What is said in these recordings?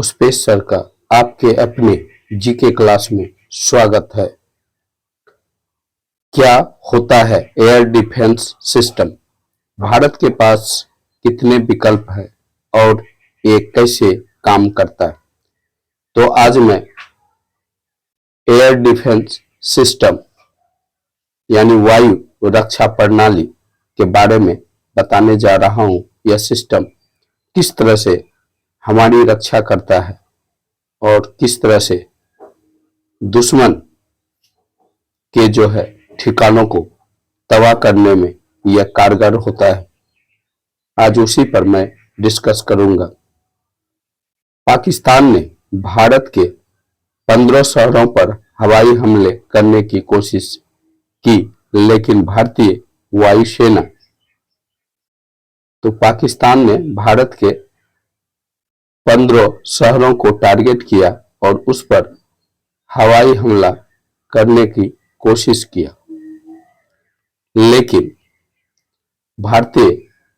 Pushpesh sir का आपके अपने जीके क्लास में स्वागत है। क्या होता है एयर डिफेंस सिस्टम? भारत के पास कितने विकल्प है और ये कैसे काम करता है? तो आज मैं एयर डिफेंस सिस्टम यानी वायु रक्षा प्रणाली के बारे में बताने जा रहा हूं। यह सिस्टम किस तरह से हमारी रक्षा करता है और किस तरह से दुश्मन के जो है ठिकानों को तबाह करने में यह कारगर होता है। आज उसी पर मैं डिस्कस करूंगा। पाकिस्तान ने भारत के 15 शहरों पर हवाई हमले करने की कोशिश की, लेकिन भारतीय वायुसेना तो पाकिस्तान ने भारत के 15 शहरों को टारगेट किया और उस पर हवाई हमला करने की कोशिश किया, लेकिन भारतीय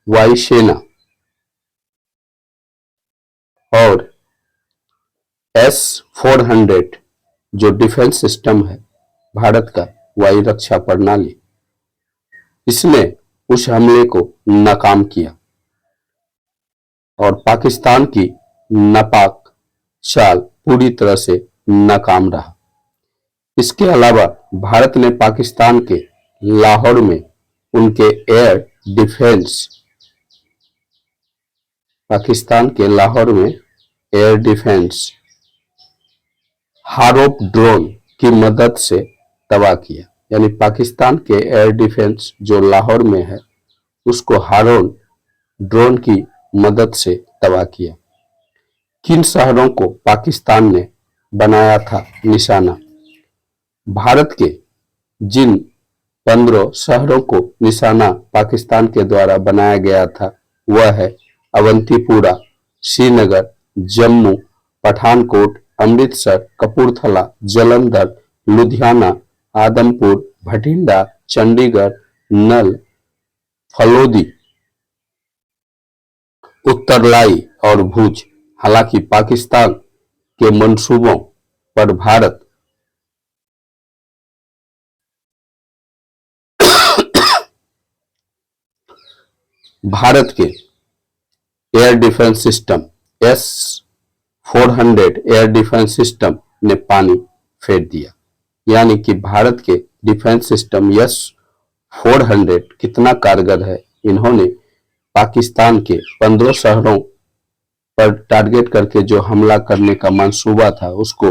वायुसेना और S-400 जो डिफेंस सिस्टम है भारत का वायु रक्षा प्रणाली, इसने उस हमले को नाकाम किया और पाकिस्तान की नापाक चाल पूरी तरह से नाकाम रहा। इसके अलावा भारत ने पाकिस्तान के लाहौर में उनके एयर डिफेंस हारोप ड्रोन की मदद से तबाह किया। यानी पाकिस्तान के एयर डिफेंस जो लाहौर में है उसको हारोन ड्रोन की मदद से तबाह किया। किन शहरों को पाकिस्तान ने बनाया था निशाना? भारत के जिन 15 शहरों को निशाना पाकिस्तान के द्वारा बनाया गया था वह है अवंतीपुरा, श्रीनगर, जम्मू, पठानकोट, अमृतसर, कपूरथला, जालंधर, लुधियाना, आदमपुर, भटिंडा, चंडीगढ़, नल, फलोदी, उत्तरलाई और भुज। हालांकि पाकिस्तान के मंसूबों पर भारत के air defence system S-400 air defence system ने पानी फेर दिया। यानी कि भारत के डिफेंस सिस्टम S-400 कितना कारगर है, इन्होंने पाकिस्तान के 15 शहरों पर टारगेट करके जो हमला करने का मंसूबा था उसको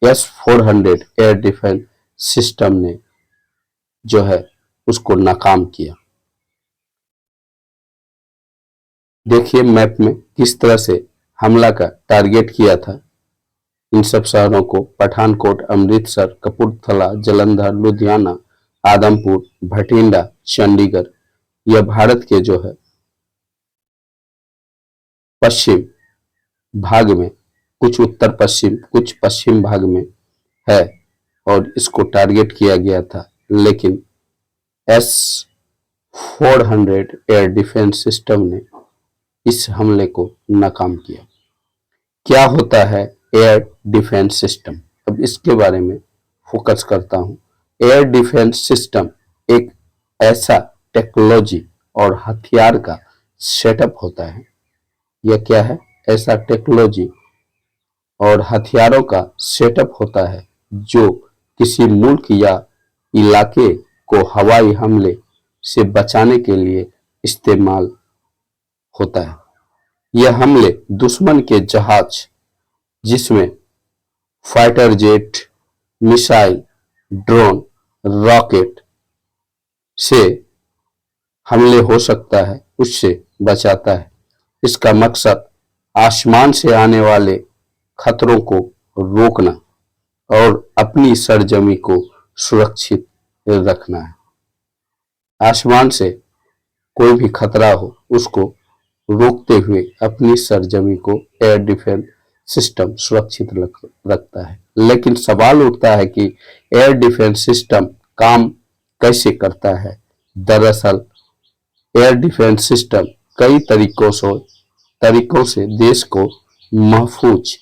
S-400 एयर डिफेंस सिस्टम ने जो है उसको नाकाम किया। देखिए मैप में किस तरह से हमला का टारगेट किया था इन सब शहरों को: पठानकोट, अमृतसर, कपूरथला, जालंधर, लुधियाना, आदमपुर, भटिंडा, चंडीगढ़। यह भारत के जो है पश्चिम भाग में, कुछ उत्तर पश्चिम, कुछ पश्चिम भाग में है और इसको टारगेट किया गया था, लेकिन S-400 एयर डिफेंस सिस्टम ने इस हमले को नाकाम किया। क्या होता है एयर डिफेंस सिस्टम? अब इसके बारे में फोकस करता हूं। एयर डिफेंस सिस्टम एक ऐसा टेक्नोलॉजी और हथियार का सेटअप होता है। यह क्या है? ऐसा टेक्नोलॉजी और हथियारों का सेटअप होता है जो किसी मुल्क या इलाके को हवाई हमले से बचाने के लिए इस्तेमाल होता है। यह हमले दुश्मन के जहाज, जिसमें fighter jet, missile, drone, rocket से हमले हो सकता है, उससे बचाता है। इसका मकसद आसमान से आने वाले खतरों को रोकना और अपनी सरजमी को सुरक्षित रखना है। आसमान से कोई भी खतरा हो उसको रोकते हुए अपनी सरजमी को एयर डिफेंस सिस्टम सुरक्षित रखता है। लेकिन सवाल उठता है कि एयर डिफेंस सिस्टम काम कैसे करता है? दरअसल एयर डिफेंस सिस्टम कई तरीकों से देश को महफूज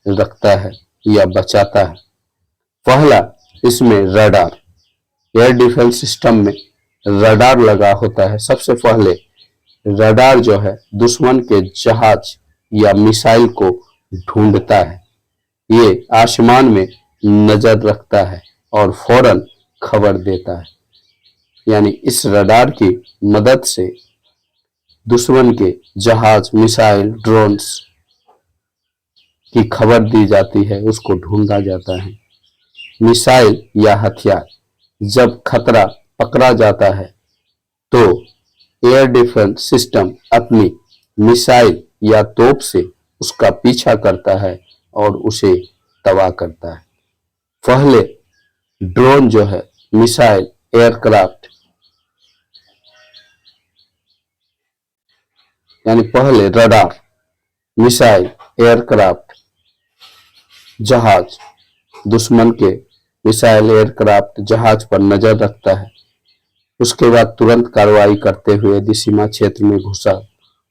रखता है या बचाता है। पहला, इसमें रडार, एयर डिफेंस सिस्टम में रडार लगा होता है। सबसे पहले रडार जो है दुश्मन के जहाज या मिसाइल को ढूंढता है। ये आसमान में नजर रखता है और फौरन खबर देता है। यानी इस रडार की मदद से दुश्मन के जहाज, मिसाइल, ड्रोन्स की खबर दी जाती है, उसको ढूंढा जाता है। मिसाइल या हथियार, जब खतरा पकड़ा जाता है तो एयर डिफेंस सिस्टम अपनी मिसाइल या तोप से उसका पीछा करता है और उसे तबाह करता है। पहले ड्रोन जो है, मिसाइल, एयरक्राफ्ट, यानी पहले रडार, मिसाइल, एयरक्राफ्ट, जहाज, दुश्मन के मिसाइल, एयरक्राफ्ट, जहाज पर नजर रखता है। उसके बाद तुरंत कार्रवाई करते हुए यदि सीमा क्षेत्र में घुसा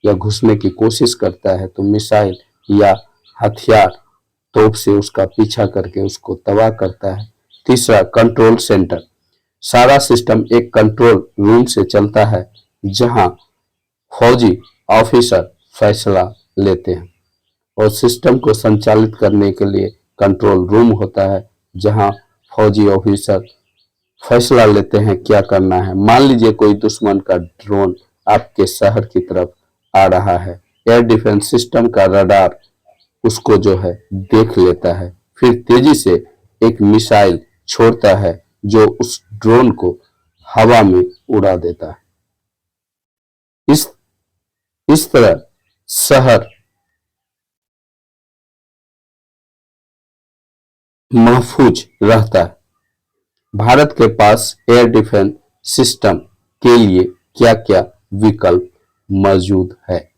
या घुसने की कोशिश करता है तो मिसाइल या हथियार, तोप से उसका पीछा करके उसको तबाह करता है। तीसरा, कंट्रोल सेंटर, सारा सिस्टम एक कंट्रोल रूम से चलता है जहां फौजी ऑफिसर फैसला लेते हैं और सिस्टम को संचालित करने के लिए कंट्रोल रूम होता है जहां फौजी ऑफिसर फैसला लेते हैं क्या करना है। मान लीजिए कोई दुश्मन का ड्रोन आपके शहर की तरफ आ रहा है, एयर डिफेंस सिस्टम का रडार उसको जो है देख लेता है, फिर तेजी से एक मिसाइल छोड़ता है जो उस ड्रोन को हवा में उड़ा देता है। इस तरह शहर महफूज रहता है। भारत के पास एयर डिफेंस सिस्टम के लिए क्या क्या विकल्प मौजूद है?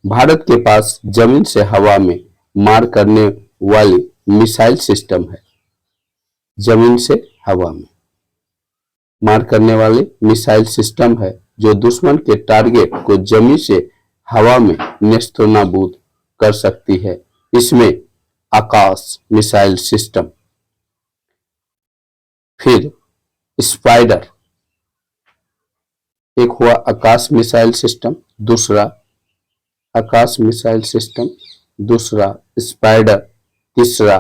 भारत के पास जमीन से हवा में मार करने वाली मिसाइल सिस्टम है। जमीन से हवा में मार करने वाली मिसाइल सिस्टम है जो दुश्मन के टारगेट को जमीन से हवा में नेस्तनाबूद कर सकती है। इसमें आकाश मिसाइल सिस्टम, फिर स्पाइडर, एक हुआ आकाश मिसाइल सिस्टम, दूसरा आकाश मिसाइल सिस्टम, दूसरा स्पाइडर, तीसरा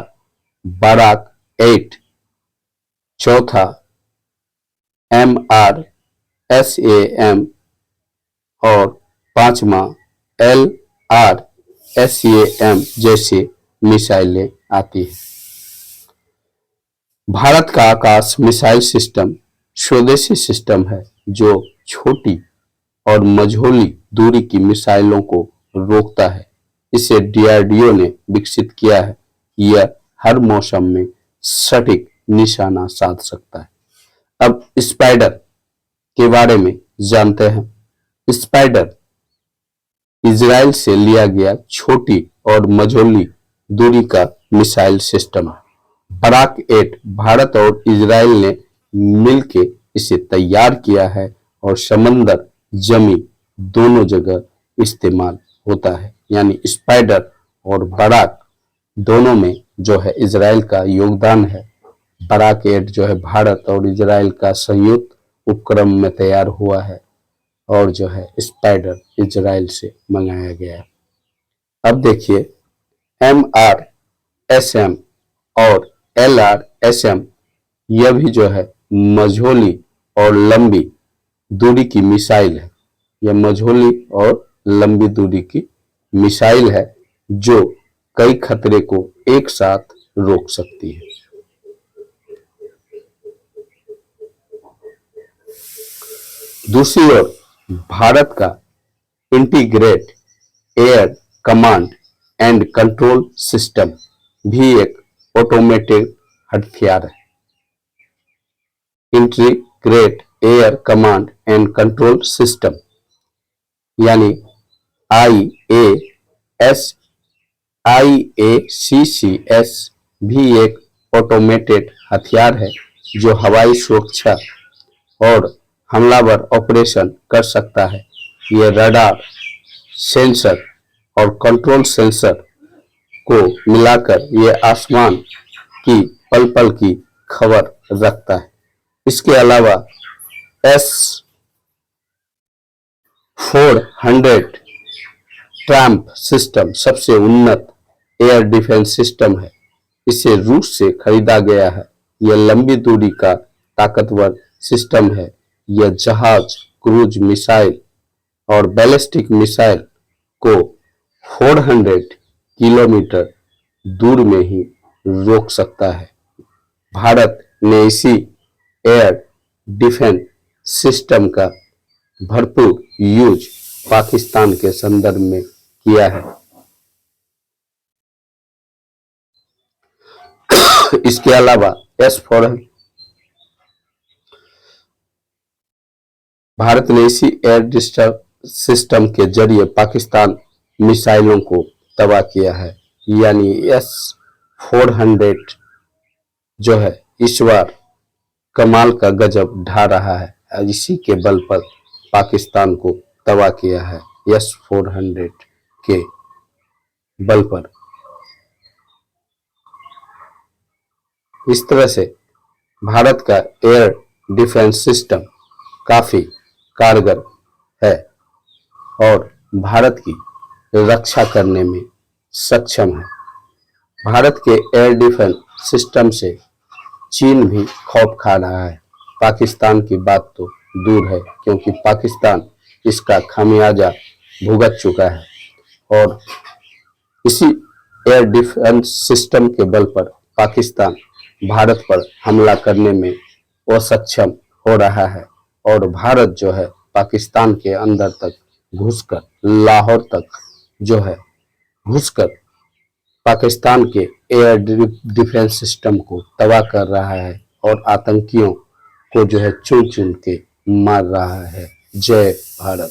बाराक 8, चौथा MRSAM और पांचवा LRSAM जैसे मिसाइलें आती हैं। भारत का आकाश मिसाइल सिस्टम स्वदेशी सिस्टम है जो छोटी और मझोली दूरी की मिसाइलों को रोकता है। इसे DRDO ने विकसित किया है। यह हर मौसम में सटीक निशाना साध सकता है। अब स्पाइडर के बारे में जानते हैं। स्पाइडर इजराइल से लिया गया छोटी और मझोली दूरी का मिसाइल सिस्टम है। बराक 8 भारत और इजराइल ने मिलकर इसे तैयार किया है और समंदर, जमीन दोनों जगह इस्तेमाल होता है। यानी स्पाइडर और बराक दोनों में जो है इजराइल का योगदान है। बराक 8 जो है भारत और इजराइल का संयुक्त उपक्रम में तैयार हुआ है और जो है स्पाइडर इजराइल से मंगाया गया है। अब देखिए MRSM और LRSM, यह भी जो है मझोली और लंबी दूरी की मिसाइल है। यह मझोली और लंबी दूरी की मिसाइल है जो कई खतरे को एक साथ रोक सकती है। दूसरी ओर भारत का integrate air command and control system भी एक ऑटोमेटेड हथियार है। Integrate air command and control system यानी IACCS भी एक ऑटोमेटेड हथियार है जो हवाई सुरक्षा और हमलावर ऑपरेशन कर सकता है। यह रडार, सेंसर और कंट्रोल सेंसर को मिलाकर ये आसमान की पल पल की खबर रखता है। इसके अलावा S-400 ट्रैम्प सिस्टम सबसे उन्नत एयर डिफेंस सिस्टम है। इसे रूस से खरीदा गया है। यह लंबी दूरी का ताकतवर सिस्टम है। यह जहाज, क्रूज मिसाइल और बैलिस्टिक मिसाइल को 400 किलोमीटर दूर में ही रोक सकता है। भारत ने इसी एयर डिफेंस सिस्टम का भरपूर यूज पाकिस्तान के संदर्भ में किया है। इसके अलावा S-400 भारत ने इसी एयर सिस्टम के जरिए पाकिस्तान मिसाइलों को तबाह किया है। यानी S-400 जो है इस बार कमाल का गजब ढा रहा है और इसी के बल पर पाकिस्तान को तबाह किया है। S-400 के बल पर इस तरह से भारत का एयर डिफेंस सिस्टम काफी कारगर है और भारत की रक्षा करने में सक्षम है। भारत के एयर डिफेंस सिस्टम से चीन भी खौफ खा रहा है। पाकिस्तान की बात तो दूर है, क्योंकि पाकिस्तान इसका खामियाजा भुगत चुका है और इसी एयर डिफेंस सिस्टम के बल पर पाकिस्तान भारत पर हमला करने में असक्षम हो रहा है और भारत जो है पाकिस्तान के अंदर तक घुसकर, लाहौर तक जो है घुसकर पाकिस्तान के एयर डिफेंस सिस्टम को तबाह कर रहा है और आतंकियों को जो है चुन चुन के मार रहा है। जय भारत।